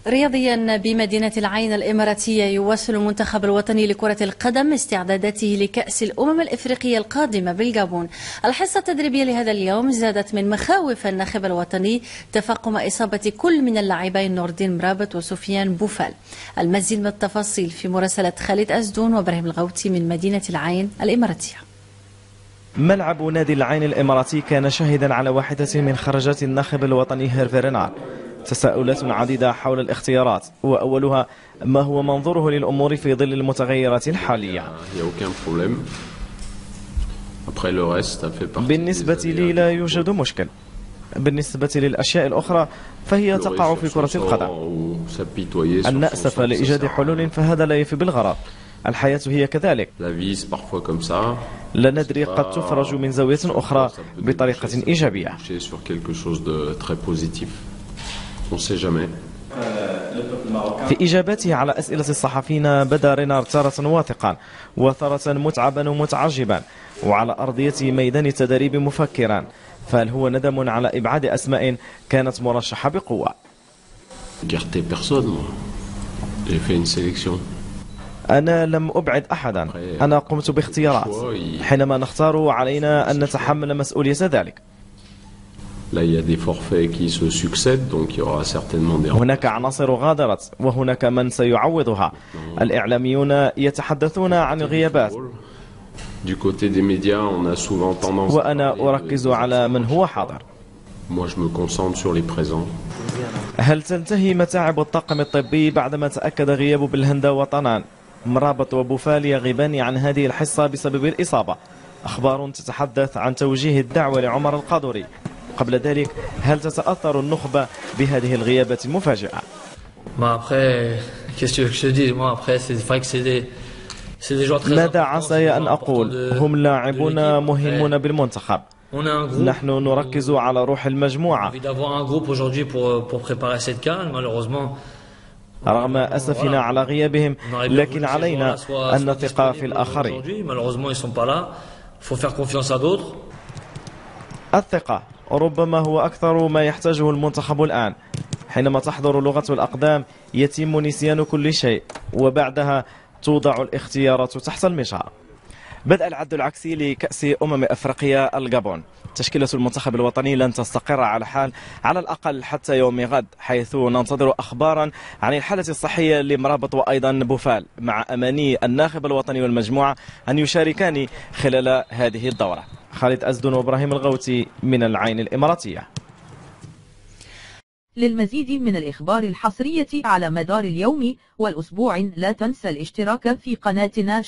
رياضيا بمدينة العين الإماراتية، يواصل المنتخب الوطني لكرة القدم استعداداته لكأس الأمم الإفريقية القادمة بالجابون. الحصة التدريبية لهذا اليوم زادت من مخاوف الناخب الوطني تفاقم إصابة كل من اللاعبين نور الدين مرابط وسفيان بوفال. المزيد من التفاصيل في مراسلة خالد أزدون وإبراهيم الغوتي من مدينة العين الإماراتية. ملعب نادي العين الإماراتي كان شاهدا على واحدة من خرجات الناخب الوطني هيرفي رينار. تساؤلات عديدة حول الاختيارات، وأولها ما هو منظوره للأمور في ظل المتغيرات الحالية. بالنسبة لي لا يوجد مشكل. بالنسبة للأشياء الأخرى فهي تقع في كرة القدم. أن نأسف لإيجاد حلول فهذا لا يفي بالغرض. الحياة هي كذلك، لا ندري، قد تفرج من زاوية أخرى بطريقة إيجابية. في إجاباته على أسئلة الصحفيين بدا رينار تارة واثقا وتارة متعبا ومتعجبا، وعلى أرضية ميدان التدريب مفكرا، فهل هو ندم على إبعاد أسماء كانت مرشحة بقوة؟ أنا لم أبعد أحدا، أنا قمت باختيارات. حينما نختار علينا أن نتحمل مسؤولية ذلك. هناك عناصر غادرت وهناك من سيعوضها. الإعلاميون يتحدثون عن الغيابات، وأنا أركز على من هو حاضر. هل تنتهي متاعب الطاقم الطبي بعدما تأكد غياب بالهندة وطنان؟ مرابط وبوفال يغيبان عن هذه الحصة بسبب الإصابة. أخبار تتحدث عن توجيه الدعوة لعمر القادري. قبل ذلك هل تتأثر النخبة بهذه الغيابات المفاجئة؟ ماذا عسى أن أقول؟ هم لاعبون مهمون بالمنتخب. نحن نركز على روح المجموعة. رغم أسفنا على غيابهم، لكن علينا أن نثق في الآخرين. الثقة ربما هو أكثر ما يحتاجه المنتخب الآن. حينما تحضر لغة الأقدام يتم نسيان كل شيء، وبعدها توضع الاختيارات تحت المشهر. بدأ العد العكسي لكأس أفريقيا الجابون. تشكيلة المنتخب الوطني لن تستقر على حال على الأقل حتى يوم غد، حيث ننتظر أخبارا عن الحالة الصحية لمرابط وأيضا بوفال، مع أماني الناخب الوطني والمجموعة أن يشاركان خلال هذه الدورة. خالد أزدون وإبراهيم الغوتي من العين الإماراتية. للمزيد من الإخبار الحصرية على مدار اليوم والأسبوع لا تنسى الاشتراك في قناتنا.